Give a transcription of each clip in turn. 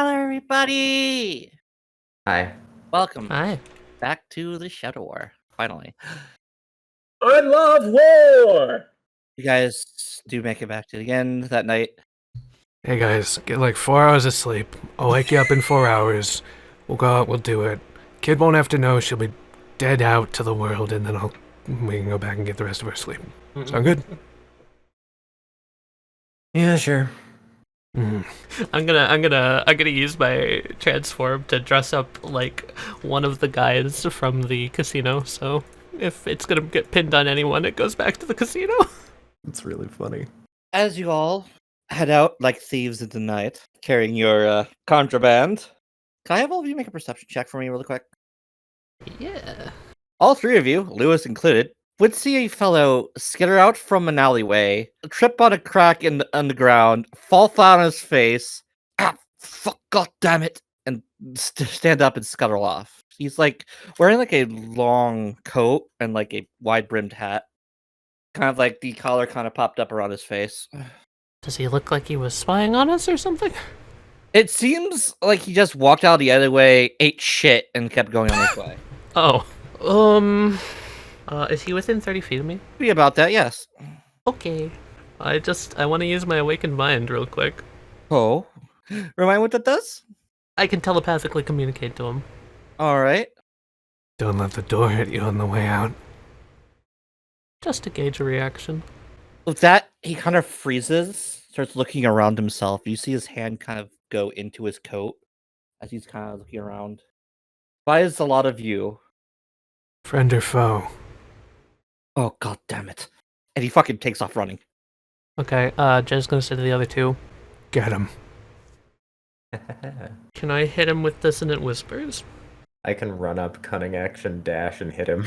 Hello, everybody! Hi. Welcome Hi. back to the Shadow War, finally. I love war! You guys do make it back to it again that night. Hey guys, get like 4 hours of sleep. I'll wake you up in 4 hours. We'll go out, we'll do it. Kid won't have to know, she'll be dead out to the world, and then we can go back and get the rest of our sleep. Sound good? Yeah, sure. I'm gonna use my transform to dress up like one of the guys from the casino, so if it's gonna get pinned on anyone, it goes back to the casino. It's really funny. As you all head out like thieves in the night, carrying your contraband, can I have all of you make a perception check for me really quick? Yeah. All three of you, Lewis included, would see a fellow skitter out from an alleyway, trip on a crack on the ground, fall flat on his face, fuck, god damn it, and stand up and scuttle off. He's like wearing like a long coat and like a wide brimmed hat. Kind of like the collar kind of popped up around his face. Does he look like he was spying on us or something? It seems like he just walked out the other way, ate shit, and kept going on his way. Oh. Is he within 30 feet of me? Be about that, yes. Okay. I want to use my awakened mind real quick. Oh. Remind what that does? I can telepathically communicate to him. Alright. Don't let the door hit you on the way out. Just to gauge a reaction. With that, he kind of freezes, starts looking around himself. You see his hand kind of go into his coat as he's kind of looking around. Why is a lot of you? Friend or foe? Oh, god damn it. And he fucking takes off running. Okay, Jed's gonna say to the other two, get him. Can I hit him with Dissonant Whispers? I can run up, cunning action, dash, and hit him.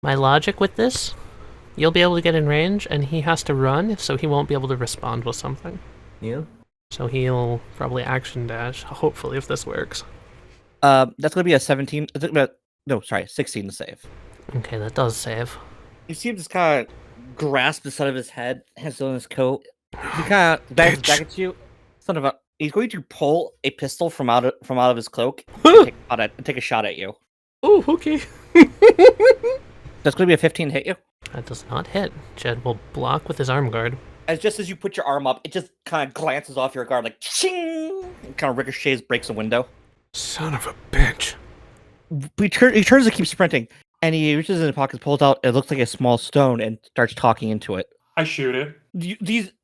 My logic with this, you'll be able to get in range, and he has to run, so he won't be able to respond with something. Yeah? So he'll probably action dash, hopefully, if this works. That's gonna be a 17. No, sorry, 16 to save. Okay, that does save. You see him just kind of grasp the side of his head, hands on his coat. He kind of backs back at you. Son of a. He's going to pull a pistol from out of his cloak and take a shot at you. Oh, okay. That's going to be a 15 to hit you. That does not hit. Jed will block with his arm guard. Just as you put your arm up, it just kind of glances off your guard like ching, and kind of ricochets, breaks a window. Son of a bitch. He turns to keep sprinting, and he reaches in his pocket, pulls out, it looks like a small stone, and starts talking into it. I shoot it.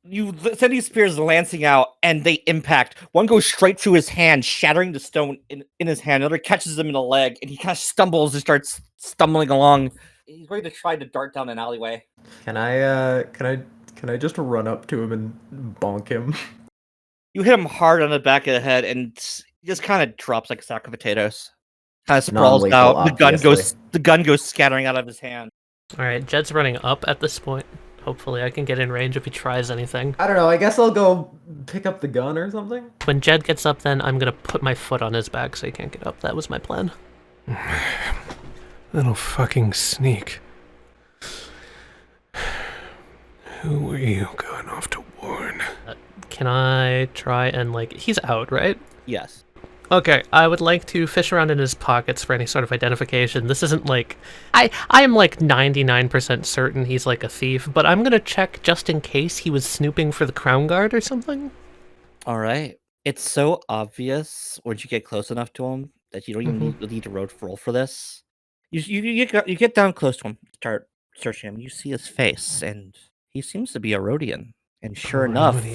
You send these spears lancing out, and they impact. One goes straight through his hand, shattering the stone in his hand. Another catches him in the leg, and he kind of stumbles and starts stumbling along. He's going to try to dart down an alleyway. Can I just run up to him and bonk him? You hit him hard on the back of the head, and he just kind of drops like a sack of potatoes. Kind of sprawls Non-lethal, out. The gun goes scattering out of his hand. All right, Jed's running up at this point. Hopefully I can get in range if he tries anything. I don't know, I guess I'll go pick up the gun or something? When Jed gets up, then I'm gonna put my foot on his back so he can't get up. That was my plan. Little fucking sneak. Who were you going off to warn? Can I try and, like, he's out, right? Yes. Okay, I would like to fish around in his pockets for any sort of identification. This isn't like... I am like 99% certain he's like a thief, but I'm gonna check just in case he was snooping for the Crown Guard or something. Alright. It's so obvious once you get close enough to him that you don't even need to roll for this. You get down close to him, start searching him, you see his face, and he seems to be a Rhodian. And sure enough,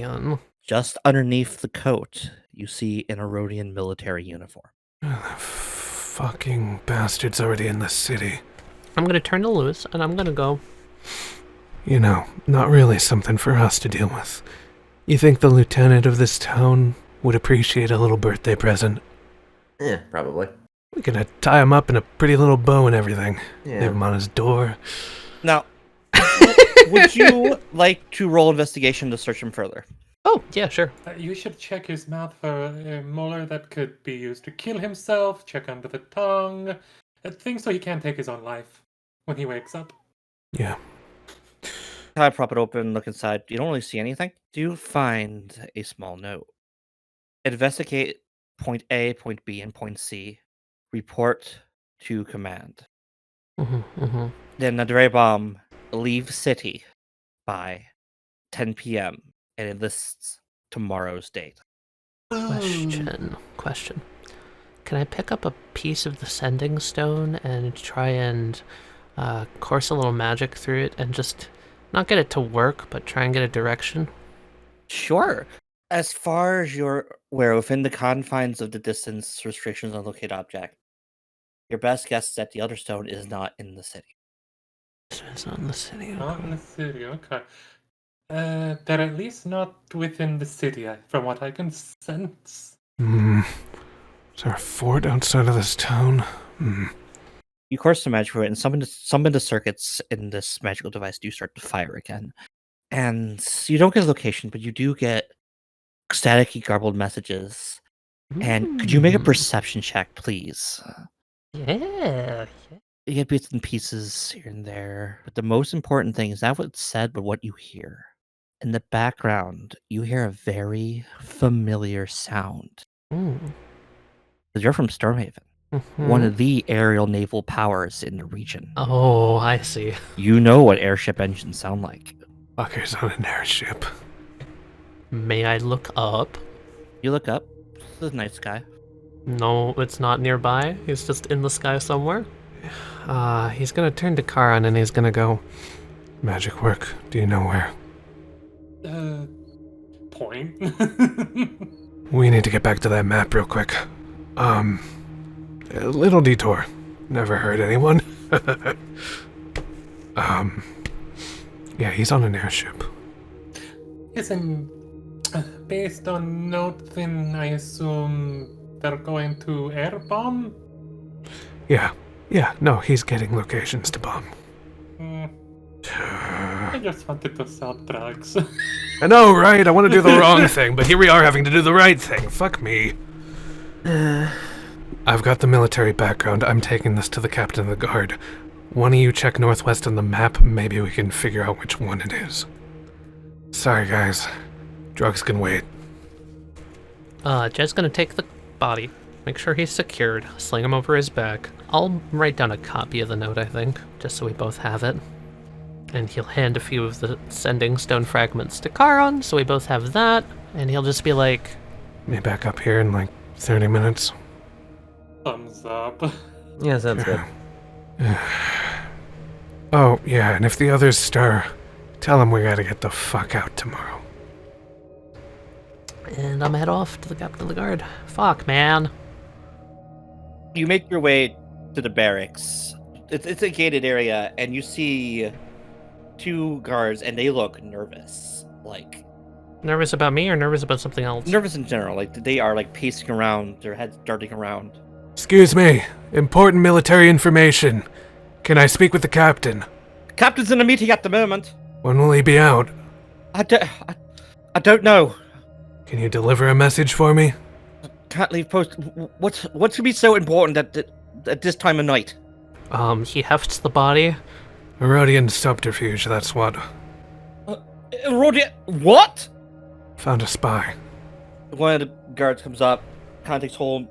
just underneath the coat, you see an Rhodian military uniform. Fucking bastard's already in the city. I'm gonna turn to Lewis, and I'm gonna go... You know, not really something for us to deal with. You think the lieutenant of this town would appreciate a little birthday present? Yeah, probably. We're gonna tie him up in a pretty little bow and everything. Yeah. Leave him on his door. Now, would you like to roll investigation to search him further? Oh, yeah, sure. You should check his mouth for a molar that could be used to kill himself, check under the tongue, things so he can't take his own life when he wakes up. Yeah. I prop it open, look inside. You don't really see anything. Do you find a small note? Investigate point A, point B, and point C. Report to command. Then the Dre Bomb leaves city by 10 p.m. and it lists tomorrow's date. Question. Can I pick up a piece of the sending stone and try and course a little magic through it and just not get it to work, but try and get a direction? Sure. As far as you're aware, within the confines of the distance restrictions on locate object, your best guess is that the other stone is not in the city. So it's not in the city. Not in the city, okay. They're at least not within the city, from what I can sense. Is there a fort outside of this town? You course the magic through it, and some of the circuits in this magical device do start to fire again. And you don't get a location, but you do get staticky, garbled messages. And could you make a perception check, please? Yeah. You get bits and pieces here and there, but the most important thing is not what's said, but what you hear. In the background, you hear a very familiar sound. You're from Stormhaven, one of the aerial naval powers in the region. Oh, I see. You know what airship engines sound like. Fucker's on an airship. May I look up? You look up, it's the night sky. No, it's not nearby. He's just in the sky somewhere. He's gonna turn to Charon and he's gonna go, magic work, do you know where? Point. We need to get back to that map real quick. A little detour. Never hurt anyone. Yeah, he's on an airship. Isn't based on note, then I assume they're going to air bomb? Yeah, no, he's getting locations to bomb. I just wanted to sell drugs. I know, right? I want to do the wrong thing, but here we are having to do the right thing. Fuck me. I've got the military background. I'm taking this to the captain of the guard. One of you check northwest on the map. Maybe we can figure out which one it is. Sorry, guys. Drugs can wait. Jed's gonna take the body, make sure he's secured, sling him over his back. I'll write down a copy of the note, I think, just so we both have it. And he'll hand a few of the sending stone fragments to Charon, so we both have that. And he'll just be like, "Me back up here in like 30 minutes." Thumbs up. Yeah, sounds good. Oh, yeah, and if the others stir, tell them we gotta get the fuck out tomorrow. And I'm head off to the captain of the guard. Fuck, man. You make your way to the barracks. It's a gated area, and you see two guards, and they look nervous. Like, Nervous about me or nervous about something else? nervous in general. Like, they are like pacing around, their heads darting around. Excuse me. Important military information. Can I speak with the captain? Captain's in a meeting at the moment. When will he be out? I don't know. Can you deliver a message for me? Can't leave post. What's gonna be so important at this time of night? He hefts the body. Herodian subterfuge, that's what. Rodian, what? Found a spy. One of the guards comes up, kind of takes hold,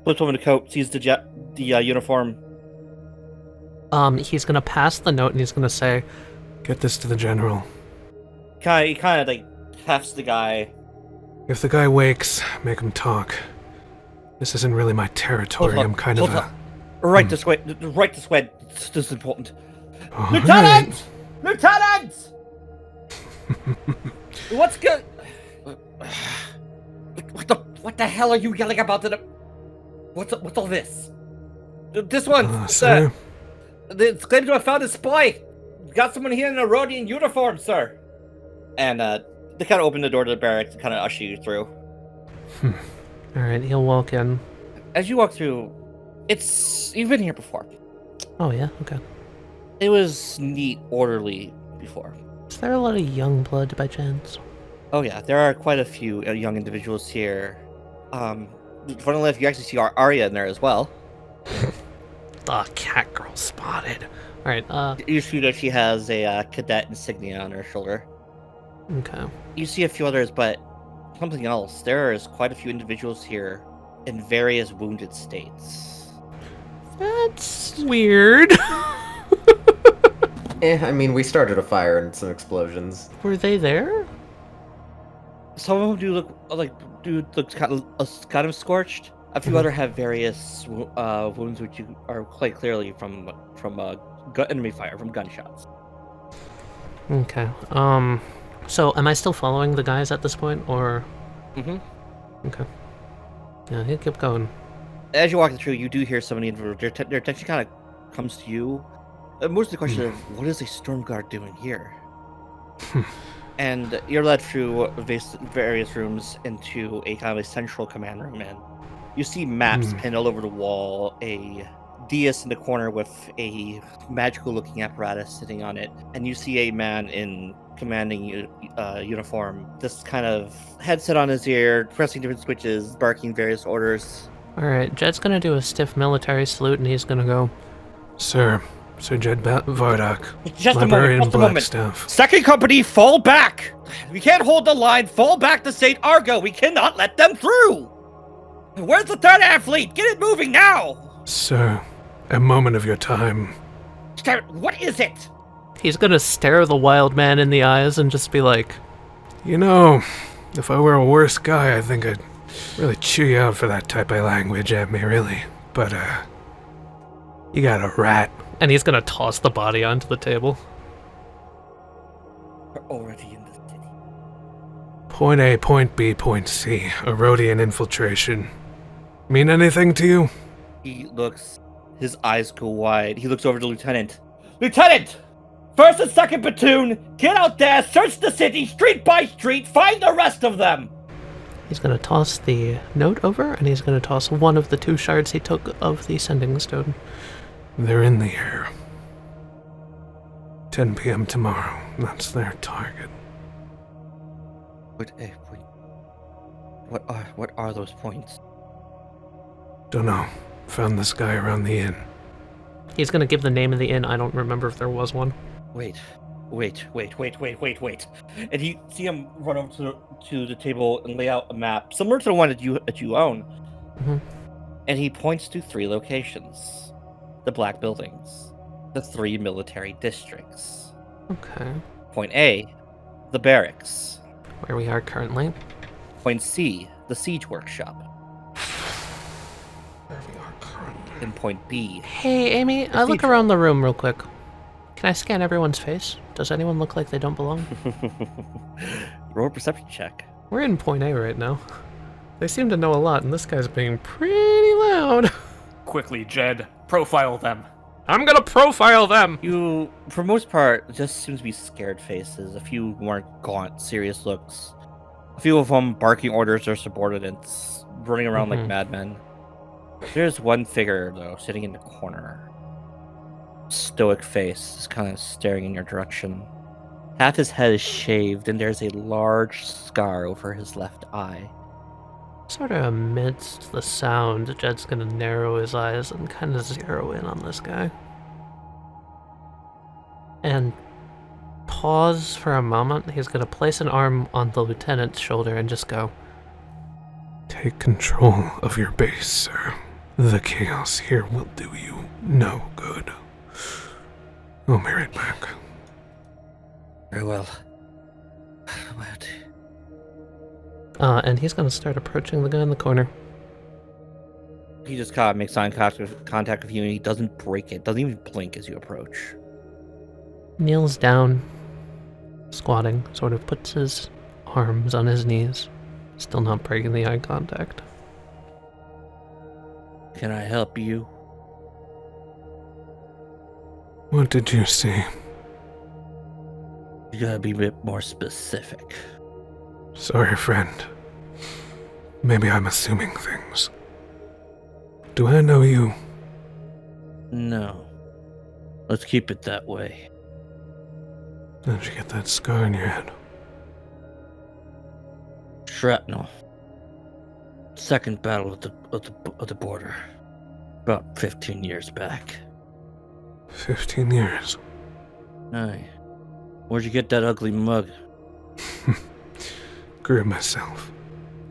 flips over the coat, sees the uniform. He's gonna pass the note and he's gonna say, "Get this to the general." He kind of like hefts the guy. If the guy wakes, make him talk. This isn't really my territory. I'm kind of a... Right this way. Right this way. This is important. All Lieutenant! Lieutenant! What's good? What the hell are you yelling about? What's all this? This one. Sir? It's claimed to have found a spy. Got someone here in a Rhodian uniform, sir. And they kind of open the door to the barracks and kind of usher you through. Alright, he'll walk in. As you walk through, you've been here before. Oh yeah, okay. It was neat, orderly before. Is there a lot of young blood by chance? Oh yeah, there are quite a few young individuals here. Funnily enough, you actually see Arya in there as well. The cat girl spotted. Alright, You see that she has a cadet insignia on her shoulder. okay. You see a few others, but something else. There is quite a few individuals here in various wounded states. That's weird. I mean, we started a fire and some explosions. Were they there? Some of them do look kind of scorched. A few other have various wounds, which you are quite clearly from enemy fire, from gunshots. Okay. So am I still following the guys at this point, or? Mm-hmm. Okay. Yeah, he'll keep going. As you're walking through, you do hear somebody. Their attention kind of comes to you. Most of the question of what is a storm guard doing here? And you're led through various rooms into a kind of a central command room, and you see maps pinned all over the wall, a dais in the corner with a magical-looking apparatus sitting on it, and you see a man in commanding uniform, this kind of headset on his ear, pressing different switches, barking various orders. Alright, Jed's gonna do a stiff military salute, and he's gonna go, Sir Jed Vardak, Just a librarian moment, just a moment. Blackstaff. Second company, fall back! We can't hold the line. Fall back to St. Argo. We cannot let them through! Where's the third air fleet? Get it moving now! Sir, a moment of your time. What is it? he's gonna stare the wild man in the eyes and just be like, You know, if I were a worse guy, I think I'd really chew you out for that type of language at me, really. But, you got a rat. and he's gonna toss the body onto the table. We're already in the city. Point A, point B, point C. Erodian infiltration. Mean anything to you? He looks, his eyes go wide. He looks over to Lieutenant. Lieutenant! First and second platoon, get out there, search the city, street by street, find the rest of them! He's gonna toss the note over, and he's gonna toss one of the 2 shards he took of the sending stone. They're in the air. 10 p.m. tomorrow. That's their target. What are those points? Dunno. Found this guy around the inn. He's gonna give the name of the inn. I don't remember if there was one. Wait. And you see him run over to the table and lay out a map, similar to the one that you own. Mm-hmm. And he points to 3 locations. The Black Buildings. The 3 military districts. Okay. Point A, the barracks. Where we are currently. Point C, the siege workshop. Where we are currently. And point B. Hey, Amy, I look around the room real quick. Can I scan everyone's face? Does anyone look like they don't belong? Roll a perception check. We're in point A right now. They seem to know a lot, and this guy's being pretty loud. Quickly, Jed. Profile them. I'm gonna profile them! You, for most part, just seems to be scared faces. A few more gaunt, serious looks. A few of them barking orders to their subordinates, running around like madmen. There's one figure, though, sitting in the corner. Stoic face, just kind of staring in your direction. Half his head is shaved, and there's a large scar over his left eye. Sort of amidst the sound, Jed's gonna narrow his eyes and kind of zero in on this guy. And pause for a moment. He's gonna place an arm on the lieutenant's shoulder and just go, Take control of your base, sir. The chaos here will do you no good. I'll be right back. Very well. and he's gonna start approaching the guy in the corner. He just kind of makes eye contact with you, and he doesn't break it. Doesn't even blink as you approach. Kneels down, squatting, sort of puts his arms on his knees, still not breaking the eye contact. Can I help you? What did you see? You gotta be a bit more specific. Sorry, friend. Maybe I'm assuming things. Do I know you? No. Let's keep it that way. How'd you get that scar on your head? Shrapnel. Second battle of the border. About 15 years back. 15 years. Aye. Where'd you get that ugly mug? Grew it myself.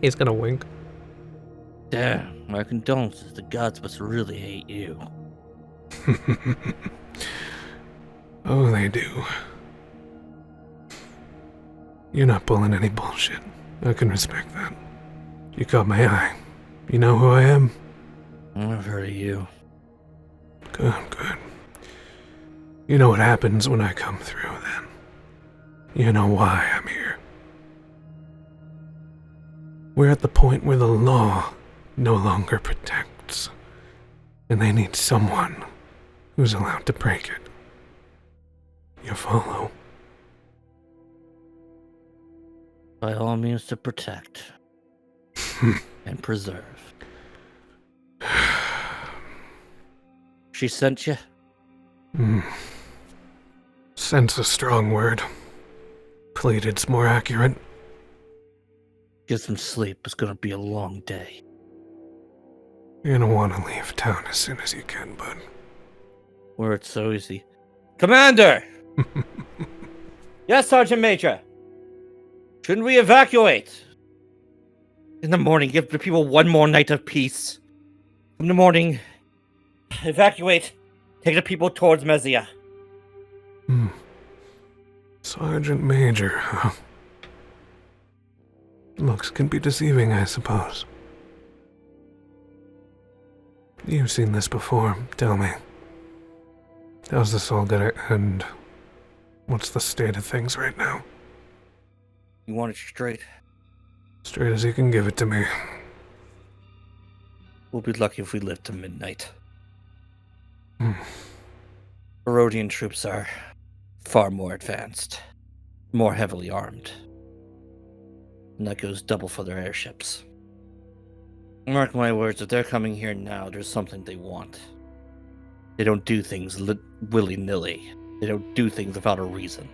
He's gonna wink. Damn, my condolences. The gods must really hate you. Oh, they do. You're not pulling any bullshit. I can respect that. You caught my eye. You know who I am? I've heard of you. Good, good. You know what happens when I come through, then. You know why I'm here. We're at the point where the law no longer protects, and they need someone who's allowed to break it. You follow? By all means to protect and preserve. She sent you? Sent's a strong word. Pleaded's more accurate. Get some sleep. It's gonna be a long day. You're gonna want to leave town as soon as you can, bud. Where it's so easy. Commander! Yes, Sergeant Major. Shouldn't we evacuate? In the morning, give the people one more night of peace. In the morning, evacuate. Take the people towards Mezia. Sergeant Major, huh? Looks can be deceiving, I suppose. You've seen this before, tell me. How's this all gonna end? What's the state of things right now? You want it straight? Straight as you can give it to me. We'll be lucky if we live to midnight. Herodian troops are far more advanced, more heavily armed. And that goes double for their airships. Mark my words, if they're coming here now, there's something they want. They don't do things willy-nilly. They don't do things without a reason.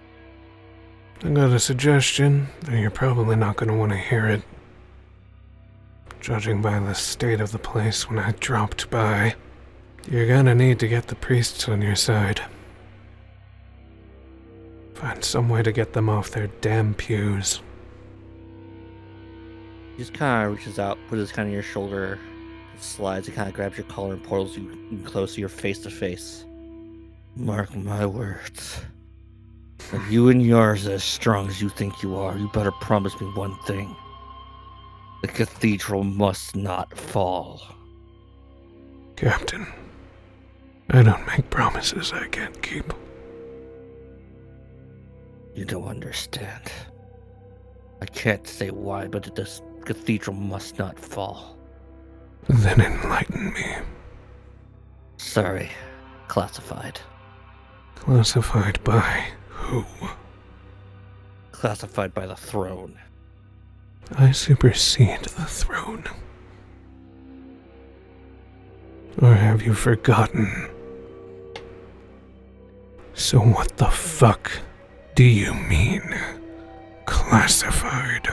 I got a suggestion, though you're probably not going to want to hear it. Judging by the state of the place when I dropped by, you're gonna need to get the priests on your side. Find some way to get them off their damn pews. He just kind of reaches out, puts his kind of your shoulder, slides, he kind of grabs your collar and pulls you close to your face to face. Mark my words. If you and yours are as strong as you think you are, you better promise me one thing. The cathedral must not fall. Captain, I don't make promises I can't keep. You don't understand. I can't say why, but this cathedral must not fall. Then enlighten me. Sorry, classified. Classified by who? Classified by the throne. I supersede the throne. Or have you forgotten? So what the fuck do you mean, classified?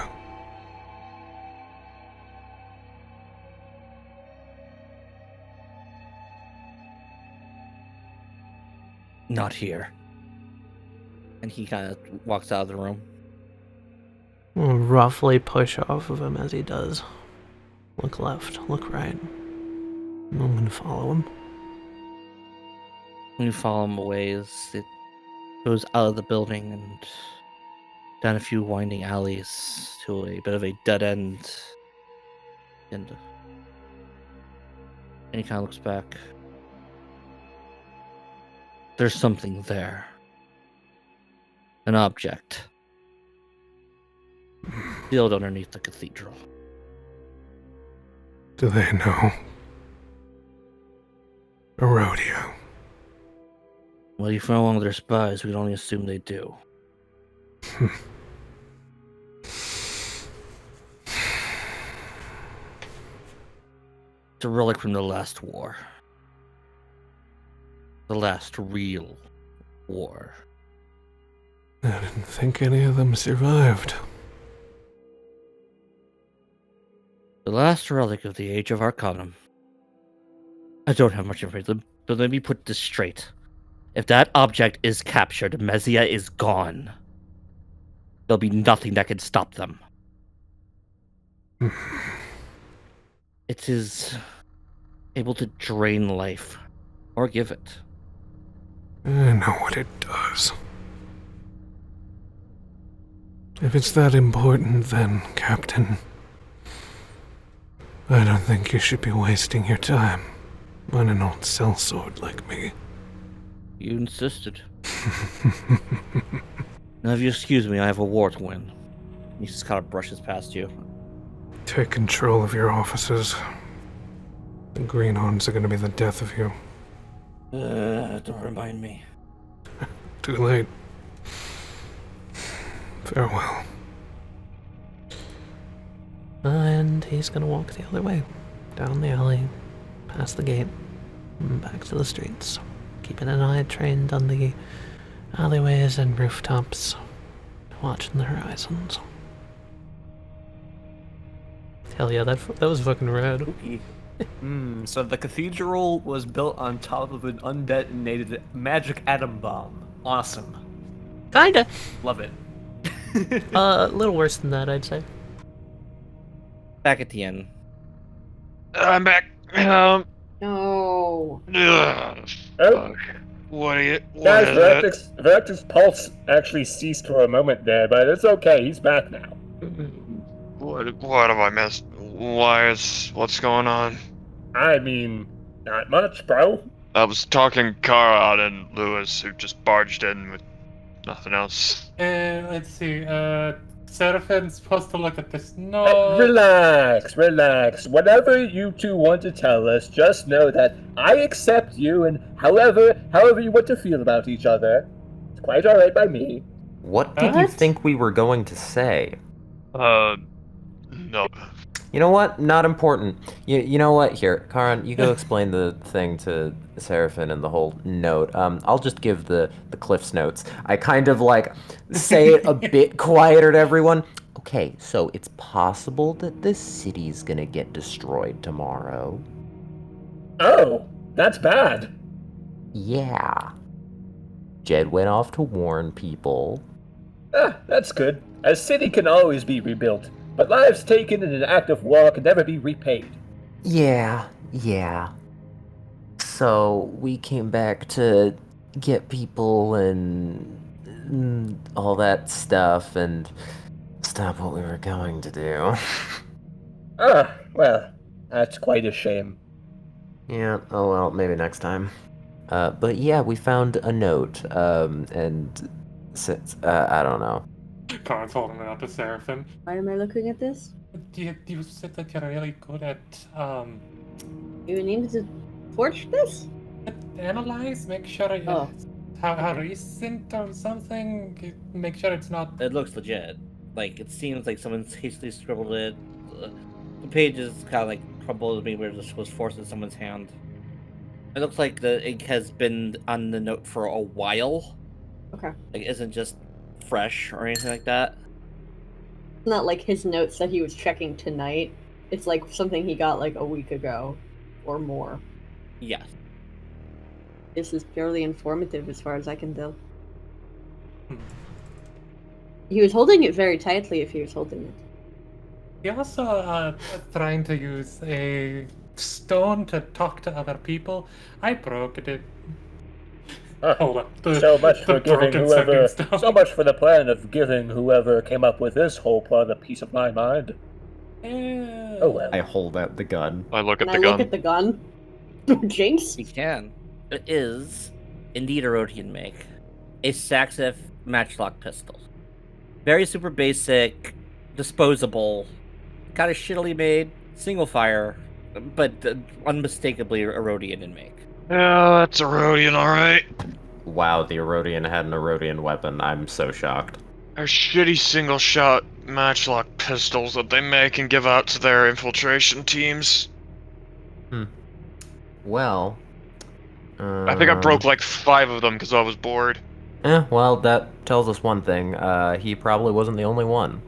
Not here. And he kind of walks out of the room. I'll roughly push off of him as he does. Look left, look right. I'm gonna follow him. When you follow him away, it goes out of the building and down a few winding alleys to a bit of a dead end. And he kind of looks back. There's something there. An object. Sealed underneath the cathedral. Do they know? A rodeo. Well, if you're no longer their spies, we can only assume they do. It's a relic from the last war. The last real war. I didn't think any of them survived. The last relic of the Age of Arcanum. I don't have much information, but let me put this straight. If that object is captured, Mezia is gone. There'll be nothing that can stop them. It is able to drain life, or give it. I know what it does. If it's that important, then, Captain, I don't think you should be wasting your time on an old sellsword like me. You insisted. Now, if you excuse me, I have a war to win. He just kind of brushes past you. Take control of your offices. The greenhorns are going to be the death of you. Don't remind me. Too late. Farewell. And he's gonna walk the other way. Down the alley, past the gate, and back to the streets. Keeping an eye trained on the alleyways and rooftops. Watching the horizons. Hell yeah, that was fucking rad. So the cathedral was built on top of an undetonated magic atom bomb. Awesome. Kinda. Love it. A little worse than that, I'd say. Back at the inn. I'm back. No. Ugh, Oh, what are you? guys, What is it? Viractik's pulse actually ceased for a moment there, but it's okay. He's back now. What have I missed? What's going on? I mean, not much, bro. I was talking Charon and Lewis, who just barged in with nothing else. Let's see. Seraphin's supposed to look at this note. Relax. Whatever you two want to tell us, just know that I accept you, and however you want to feel about each other, it's quite alright by me. What did you think we were going to say? No. You know what? Not important. You know what? Here, Charon, you go explain the thing to Seraphin and the whole note. I'll just give the Cliff's Notes. I kind of like say it a bit quieter to everyone. Okay, so it's possible that this city's gonna get destroyed tomorrow. Oh, that's bad. Yeah. Jed went off to warn people. That's good. A city can always be rebuilt, but lives taken in an act of war can never be repaid. Yeah. So we came back to get people and all that stuff and stop what we were going to do. Well, that's quite a shame. Yeah, oh well, maybe next time. But yeah, we found a note, and since, I don't know. Charon's holding it out to Seraphin. Why am I looking at this? You said that you're really good at, You need to forge this? analyze, make sure it, Oh. how recent or something, make sure it's not... It looks legit. Like, it seems like someone's hastily scribbled it. The page is kind of like crumbled, maybe it just was forced in someone's hand. It looks like the ink has been on the note for a while. Okay. Like, it isn't just fresh or anything like that. It's not like his notes that he was checking tonight. It's like something he got like a week ago or more. Yes. This is purely informative as far as I can tell. He was holding it very tightly if he was holding it. He also trying to use a stone to talk to other people. I broke it. Hold up. So much for giving broken whoever. second stone. So much for the plan of giving whoever came up with this whole plan a piece of my mind. Oh well. I hold out the gun. I look at And the I gun. look at the gun. Jinx? You can. It is indeed a Rhodian make. A Saxif matchlock pistol. Very super basic, disposable, kind of shittily made, single fire, but unmistakably a Rhodian in make. Yeah, that's a Rhodian, alright. Wow, the Erodian had an Erodian weapon. I'm so shocked. They're shitty single-shot matchlock pistols that they make and give out to their infiltration teams. Well, I think I broke like 5 of them because I was bored. Well, that tells us one thing. He probably wasn't the only one.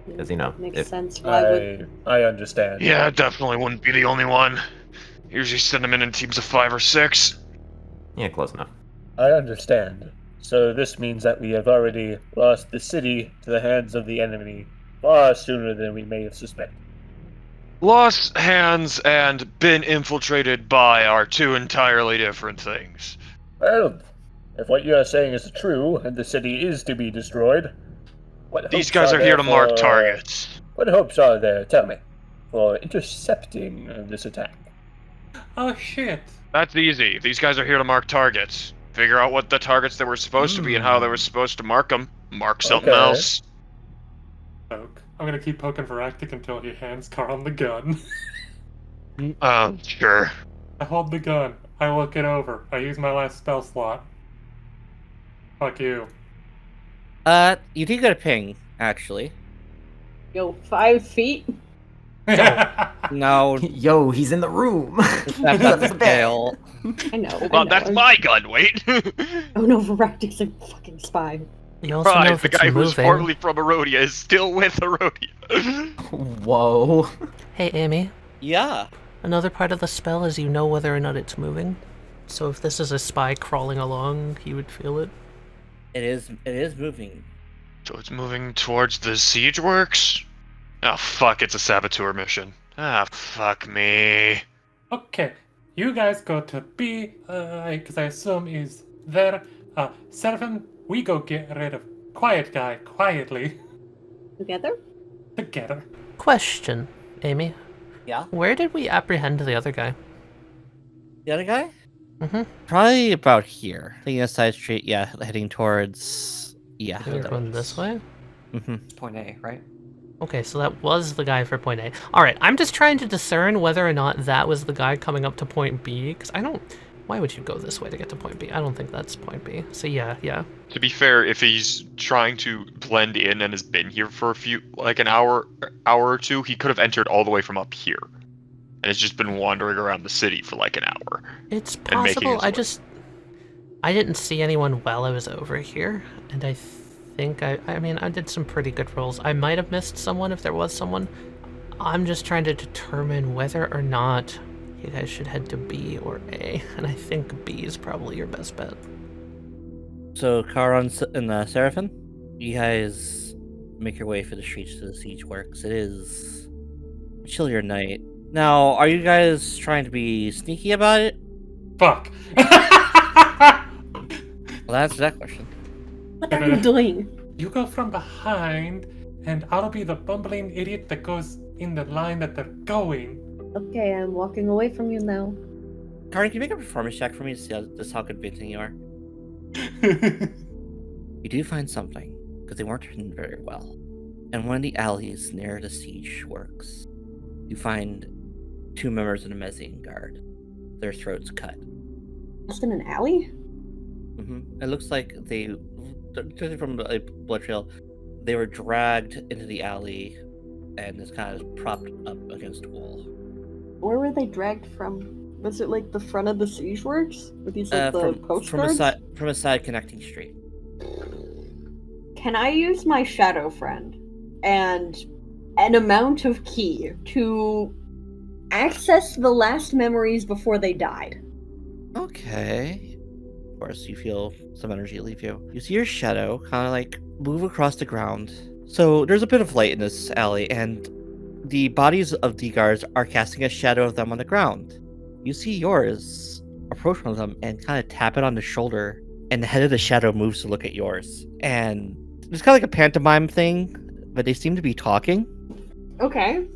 Because, you know, Makes if sense. Why would... I understand. Yeah, definitely wouldn't be the only one. Usually send them in teams of 5 or 6. Yeah, close enough. I understand. So this means that we have already lost the city to the hands of the enemy far sooner than we may have suspected. Lost hands and been infiltrated by are two entirely different things. Well, if what you are saying is true, and the city is to be destroyed, what These hopes guys are there here to mark for- targets. What hopes are there, tell me, for intercepting this attack? Oh shit. That's easy. These guys are here to mark targets. Figure out what the targets they were supposed to be and how they were supposed to mark them. Mark something Okay. else. Poke. I'm gonna keep poking Viractik until he hands Charon the gun. Sure. I hold the gun. I look it over. I use my last spell slot. Fuck you. You did get a ping, actually. Yo, 5 feet? No, Yo, he's in the room. that's fail. I know. Hold on, that's my gun, wait! Oh no, Viractik's a fucking spy. You also know Right, if the it's guy who's moving. formerly from Erodia is still with Erodia. Whoa. Hey, Amy. Yeah. Another part of the spell is you know whether or not it's moving. So if this is a spy crawling along, he would feel it. It is moving. So it's moving towards the siege works? Oh fuck, it's a saboteur mission. Ah, fuck me. Okay, you guys go to B, because I assume is there. Seraphin, we go get rid of Quiet Guy quietly. Together? Together. Question, Amy. Yeah. Where did we apprehend the other guy? The other guy? Mm-hmm. Probably about here. Taking a side street, yeah, heading towards... Yeah. Going this way? Mm-hmm. Point A, right? Okay, so that was the guy for point A. Alright, I'm just trying to discern whether or not that was the guy coming up to point B, because I don't... Why would you go this way to get to point B? I don't think that's point B. So yeah. To be fair, if he's trying to blend in and has been here for an hour or two, he could have entered all the way from up here. And has just been wandering around the city for like an hour. It's And making possible. his way. I didn't see anyone while I was over here, and I think I mean, I did some pretty good rolls. I might have missed someone if there was someone. I'm just trying to determine whether or not you guys should head to B or A, and I think B is probably your best bet. So, Charon and Seraphin, you guys make your way through the streets to the siege works. It is a chillier night. Now, are you guys trying to be sneaky about it? Fuck. Well, answer that question. What are you doing? You go from behind, and I'll be the bumbling idiot that goes in the line that they're going. Okay, I'm walking away from you now. Charon, can you make a performance check for me to see how convincing you are? You do find something, because they weren't hidden very well. In one of the alleys near the siege works, you find 2 members of the Mezian guard. Their throats cut. Just in an alley? It looks like judging from a blood trail, they were dragged into the alley and just kind of propped up against a wall. Where were they dragged from? Was it like the front of the siege works? Were these like the post from guards? a side connecting street. Can I use my shadow friend and an amount of key to access the last memories before they died? Okay. Of course, you feel some energy leave you. You see your shadow kind of like move across the ground. So there's a bit of light in this alley, and the bodies of the guards are casting a shadow of them on the ground. You see yours approach one of them and kind of tap it on the shoulder, and the head of the shadow moves to look at yours. And it's kind of like a pantomime thing, but they seem to be talking. Okay.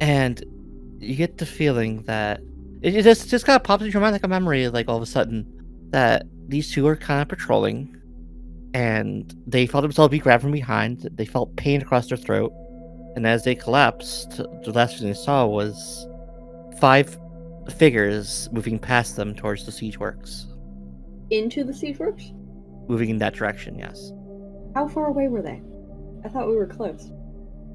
And you get the feeling that it just kind of pops into your mind like a memory, like all of a sudden, that these two are kind of patrolling, and they felt themselves be grabbed from behind. They felt pain across their throat, and as they collapsed, the last thing they saw was 5 figures moving past them towards the siege works. Into the siege works? Moving in that direction, yes. How far away were they? I thought we were close.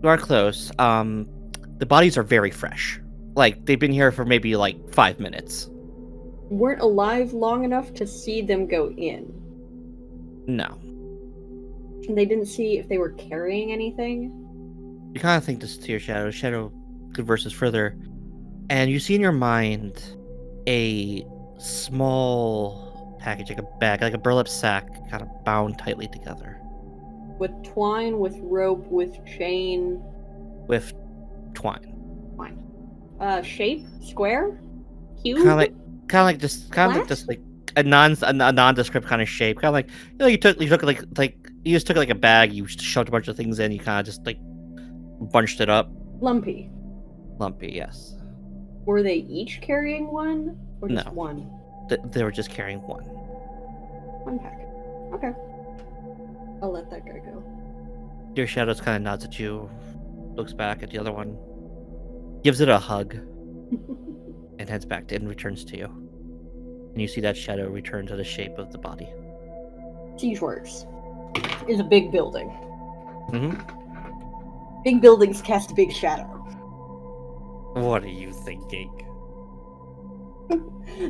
You are close. The bodies are very fresh. Like, they've been here for maybe, 5 minutes. Weren't alive long enough to see them go in. No. And they didn't see if they were carrying anything. You kind of think this to your shadow. Shadow converses further, and you see in your mind a small package, like a bag, like a burlap sack, kind of bound tightly together. With twine, with rope, with chain. With twine. Shape? Square? Cube? Kind of like just like a nondescript kind of shape. Kind of like you took like you just took like a bag, you shoved a bunch of things in, you kind of just like bunched it up. Lumpy. Lumpy, yes. Were they each carrying one, or just No. one? They were just carrying one. One pack. Okay. I'll let that guy go. Your shadows kind of nods at you, looks back at the other one, gives it a hug, and heads back and returns to you. And you see that shadow return to the shape of the body. Siege Works is a big building. Mm-hmm. Big buildings cast a big shadow. What are you thinking?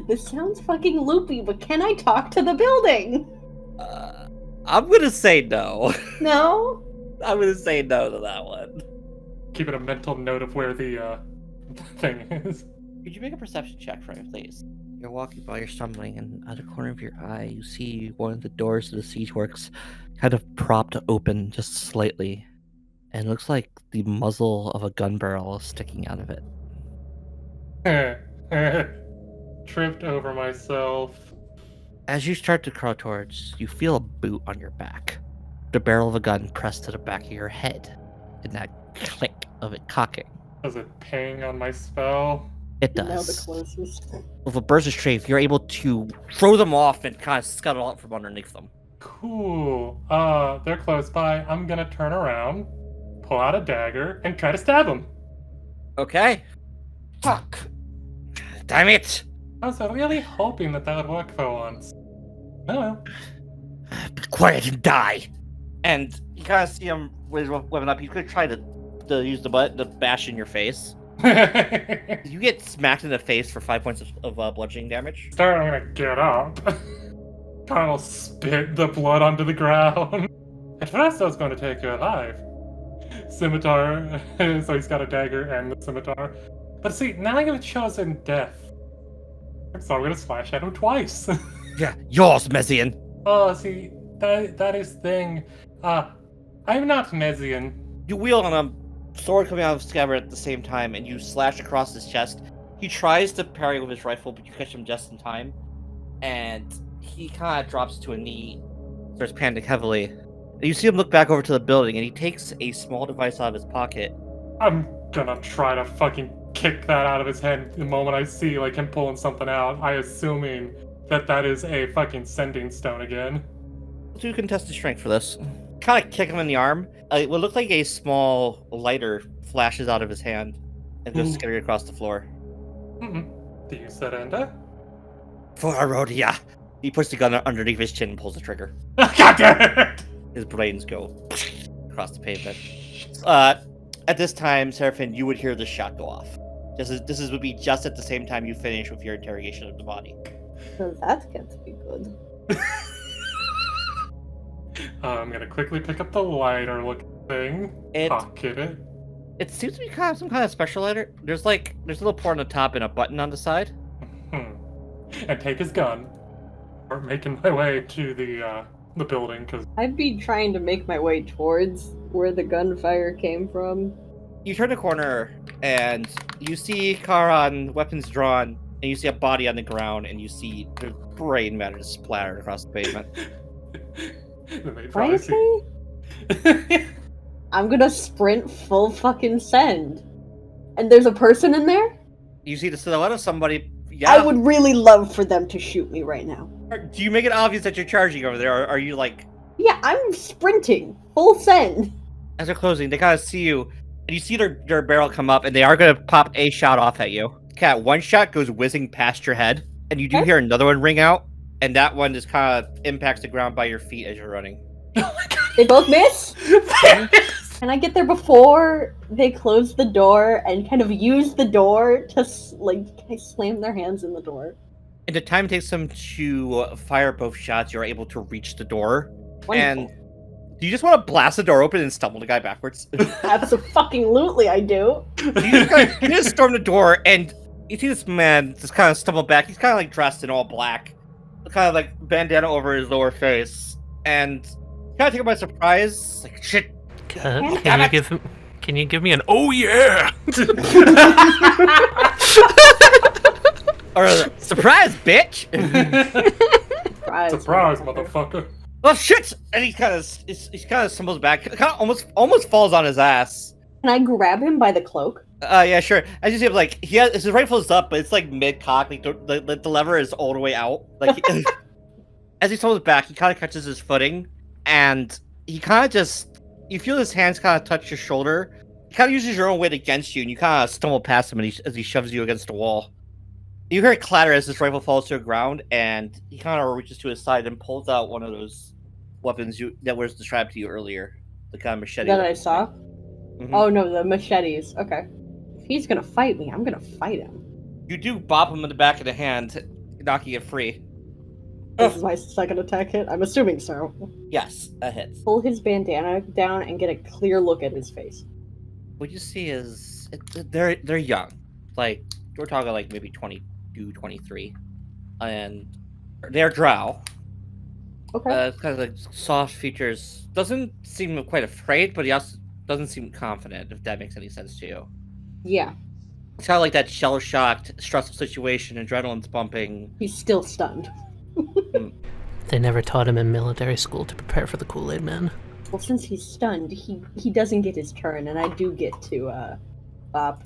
This sounds fucking loopy, but can I talk to the building? I'm gonna say no. No? I'm gonna say no to that one. Keeping a mental note of where the thing is. Could you make a perception check for me, please? You're walking by, you're stumbling, and out of the corner of your eye, you see one of the doors to the siege works kind of propped open just slightly. And it looks like the muzzle of a gun barrel is sticking out of it. Tripped over myself. As you start to crawl towards, you feel a boot on your back. The barrel of a gun pressed to the back of your head. And that click of it cocking. Does it ping on my spell? It Now the does. closest. With a burst of strength, you're able to throw them off and kind of scuttle out from underneath them. Cool. They're close by. I'm gonna turn around, pull out a dagger, and try to stab them. Okay. Fuck. Damn it. I was really hoping that would work for once. Oh well. Be quiet and die. And you kind of see him with his weapon up. He's going to try to use the butt to bash in your face. You get smacked in the face for 5 points of bludgeoning damage. Start, I'm gonna get up. Carl spit the blood onto the ground. At first I was going to take you alive. Scimitar, so he's got a dagger and the scimitar. But see, now you've chosen death. So I'm gonna slash at him twice. Yeah, yours, Mezian. Oh, see, that is thing. I'm not Mezian. You wield on a sword coming out of his scabbard at the same time, and you slash across his chest. He tries to parry with his rifle, but you catch him just in time. And he kind of drops to a knee, starts panting heavily. And you see him look back over to the building, and he takes a small device out of his pocket. I'm gonna try to fucking kick that out of his head the moment I see like him pulling something out. I assuming that is a fucking sending stone again. Do contested strength for this. Kind of kick him in the arm. What looked like a small lighter flashes out of his hand and goes skittering across the floor. Do you surrender? For Arodia. He puts the gun underneath his chin and pulls the trigger. God damn it! His brains go across the pavement. At this time, Seraphin, you would hear the shot go off. This would be just at the same time you finish with your interrogation of the body. So that gets to be good. I'm gonna quickly pick up the lighter looking thing. Pocket it. It seems to be kind of some kind of special lighter. There's a little port on the top and a button on the side. And take his gun. Or making my way to the building, because I'd be trying to make my way towards where the gunfire came from. You turn the corner and you see Charon, weapons drawn, and you see a body on the ground, and you see the brain matter splattered across the pavement. Frankly, I'm gonna sprint full fucking send. And there's a person in there? You see the silhouette of somebody. Yeah. I would really love for them to shoot me right now. Do you make it obvious that you're charging over there, or are you like... Yeah, I'm sprinting. Full send. As they're closing, they kind of see you, and you see their barrel come up, and they are going to pop a shot off at you. Cat, one shot goes whizzing past your head, and you do hear another one ring out, and that one just kind of impacts the ground by your feet as you're running. They both miss? Can I get there before they close the door and kind of use the door to, slam their hands in the door? And the time it takes them to fire both shots, you're able to reach the door. Wonderful. And do you just want to blast the door open and stumble the guy backwards? Absolutely, I do. You just storm the door, and you see this man just kind of stumble back. He's kind of like dressed in all black, kind of like bandana over his lower face, and kind of take him by surprise. Like, shit. Can Can you give me an oh yeah? Or surprise, bitch! Surprise, motherfucker. Oh shit! And he kind of stumbles back, kind of almost falls on his ass. Can I grab him by the cloak? Yeah, sure. As you see him, like his rifle is up, but it's like mid cock. Like the lever is all the way out. Like as he stumbles back, he kind of catches his footing, and he kind of you feel his hands kind of touch your shoulder. He kind of uses your own weight against you, and you kind of stumble past him, as he shoves you against the wall. You hear a clatter as his rifle falls to the ground, and he kind of reaches to his side and pulls out one of those weapons that was described to you earlier, the kind of machete That I saw? Mhm. Oh no, the machetes. Okay. If he's gonna fight me, I'm gonna fight him. You do bop him in the back of the hand, knocking it free. This is my second attack hit. I'm assuming so. Yes, that hits. Pull his bandana down and get a clear look at his face. What you see is they're young, like we're talking like maybe 22, 23, and they're drow. Okay. It's kind of like soft features. Doesn't seem quite afraid, but he also doesn't seem confident. If that makes any sense to you. Yeah. It's kind of like that shell-shocked, stressful situation, adrenaline's pumping. He's still stunned. They never taught him in military school to prepare for the Kool-Aid Man. Well, since he's stunned, he doesn't get his turn, and I do get to bop.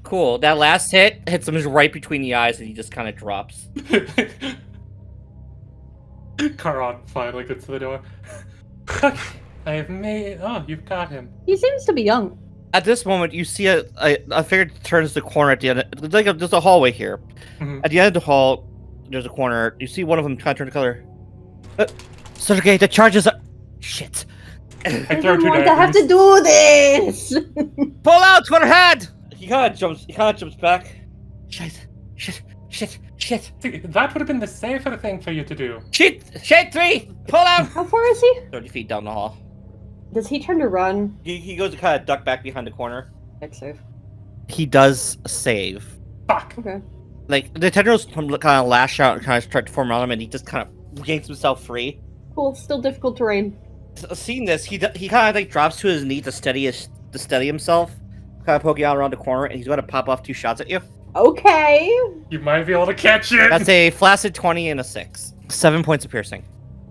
Cool. That last hit hits him right between the eyes, and he just kind of drops. Charon finally gets to the door. I have made. Oh, you've got him. He seems to be young. At this moment, you see a figure turns the corner at the end. There's a hallway here. Mhm. At the end of the hall, there's a corner. You see one of them kind of turn the color. Sergey, the charges are... Shit. I I throw don't two want to have daggers. to do this! Pull out, to her head! He kind of jumps back. Shit. See, that would have been the safer thing for you to do. Shade 3! Pull out! How far is he? 30 feet down the hall. Does he turn to run? He goes to kind of duck back behind the corner. Check save. He does save. Fuck. Okay. Like, the tendrils kind of lash out and kind of start to form around him, and he just kind of yanks himself free. Cool. Still difficult terrain. Seeing this, he kind of like drops to his knee to steady himself, kind of poking out around the corner, and he's going to pop off 2 shots at you. Okay. You might be able to catch it. That's a flaccid 20 and a 6. 7 points of piercing.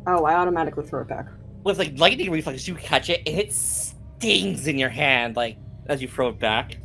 Oh, I automatically throw it back. With like lightning reflex, you catch it, and it stings in your hand, like as you throw it back.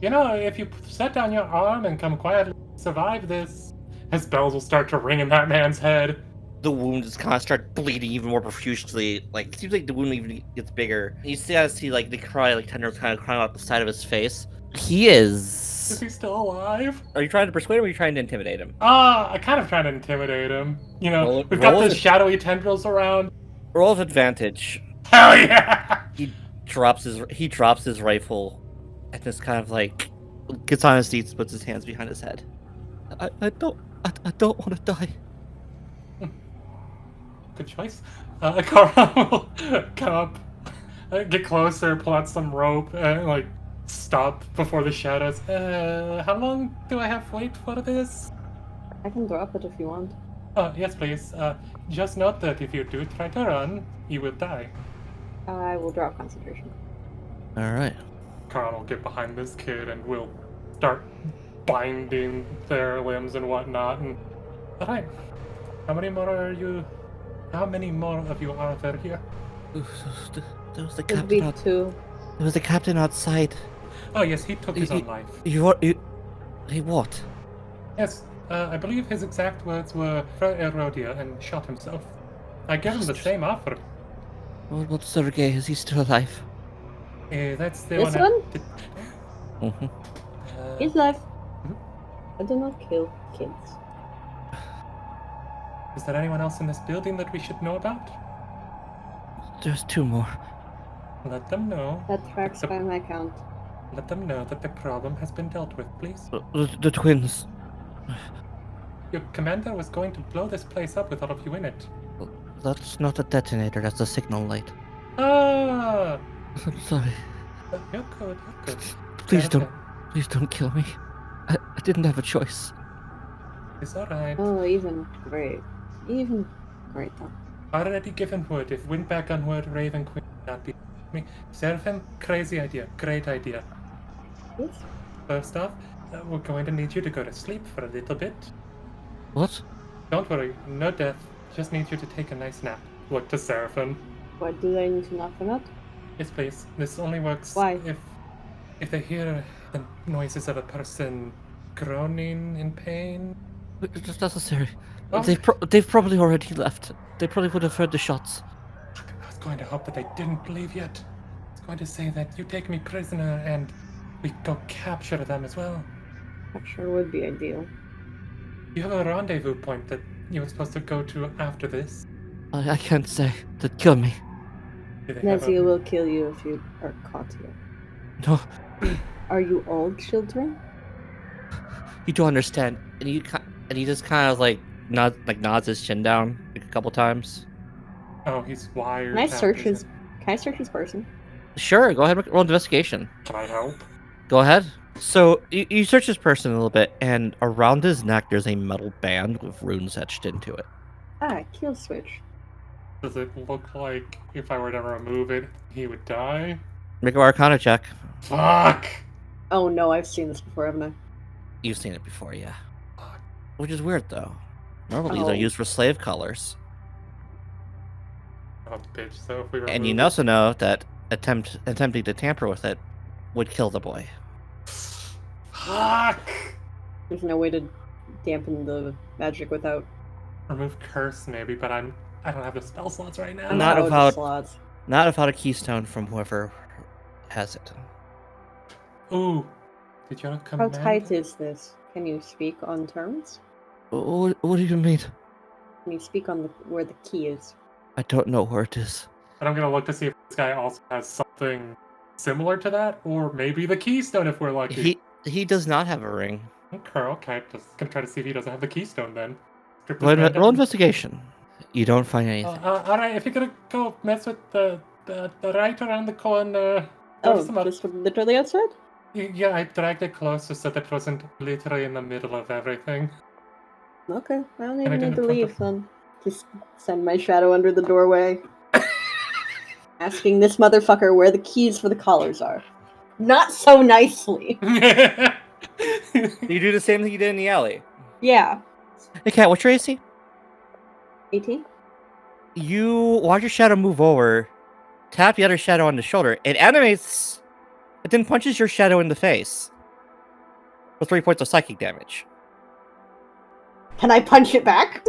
You know, if you set down your arm and come quietly, survive this, his bells will start to ring in that man's head. The wound just kind of start bleeding even more profusely. Like, it seems like the wound even gets bigger. You see like the cry, like tendrils kind of crying out the side of his face. He Is is. he still alive? Are you trying to persuade him, or are you trying to intimidate him? I kind of trying to intimidate him. You know, Roll- we've got roll those it. shadowy tendrils around. Roll of advantage. Hell yeah! He drops his rifle, and just kind of like gets on his knees, puts his hands behind his head. I don't want to die. Good choice. Charon will come up, get closer, pull out some rope, and like stop before the shadows. How long do I have to wait for this? I can drop it if you want. Oh, yes, please. Just note that if you do try to run, you will die. I will drop concentration. All right. Charon will get behind this kid and we'll start binding their limbs and whatnot. And all right, how many more of you are there here? There was the It'd be captain. 2. There was the captain outside. Oh yes, he took his own life. He what? Yes, I believe his exact words were Erodia and shot himself. I gave him the same offer. What Sergey? Is he still alive? That's the This one. one? Mm-hmm. He's alive. Mhm. I do not kill kids. Is there anyone else in this building that we should know about? There's 2 more. Let them know. That tracks by my count. Let them know that the problem has been dealt with, please. The twins. Your commander was going to blow this place up with all of you in it. That's not a detonator. That's a signal light. Ah! I'm sorry. You're good, you're good. Please don't kill me. I didn't have a choice. It's alright. Oh, even great. Even great though. Already given word. If went back on word, Raven Queen would not be. Seraphin, crazy idea. Great idea. Yes. First off, we're going to need you to go to sleep for a little bit. What? Don't worry, no death. Just need you to take a nice nap. Look to Seraphin. What do they need to nap for that? Yes, please. This only works Why? if they hear the noises of a person groaning in pain. It's necessary. Oh. They've probably already left. They probably would have heard the shots. I was going to hope that they didn't leave yet. I was going to say that you take me prisoner and we go capture them as well. That sure would be ideal. You have a rendezvous point that you were supposed to go to after this. I can't say. They'd kill me. Do they have Mezia will kill you if you are caught here. No, Are you all children? you don't understand. And he just kind of like nods his chin down like a couple times. Oh, he's wired. Can I search his person? Sure, go ahead. Roll investigation. Can I help? Go ahead. So you search this person a little bit, and around his neck there's a metal band with runes etched into it. Ah, kill switch. Does it look like if I were to remove it, he would die? Make an Arcana check. Fuck! Oh no, I've seen this before, haven't I? You've seen it before, yeah. Which is weird though. Normally they're Oh. used for slave colors. Oh, bitch, so if we remove And you also know that attempting to tamper with it would kill the boy. Fuck! There's no way to dampen the magic without. Remove curse maybe, but I don't have the spell slots right now. Not Oh, the without- slots. Not without a keystone from whoever has it. Ooh. Did you How command? tight is this? Can you speak on terms? What do you mean? Can you speak on where the key is? I don't know where it is. And I'm gonna look to see if this guy also has something similar to that, or maybe the keystone if we're lucky. He does not have a ring. Okay, just gonna try to see if he doesn't have the keystone then. Strip Roll, his band roll down. investigation. You don't find anything. Alright, if you're gonna go mess with the right around the corner. Oh, there's some other- just literally outside? Yeah, I dragged it closer so that it wasn't literally in the middle of everything. Okay, I don't I even need didn't to put leave the- then. Just send my shadow under the doorway. Asking this motherfucker where the keys for the collars are. Not so nicely. You do the same thing you did in the alley. Yeah. Hey, Kat, what's your AC? 18? You watch your shadow move over, tap the other shadow on the shoulder. It animates, it then punches your shadow in the face for 3 points of psychic damage. Can I punch it back?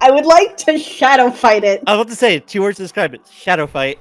I would like to shadow fight it. I was about to say 2 words to describe it: shadow fight.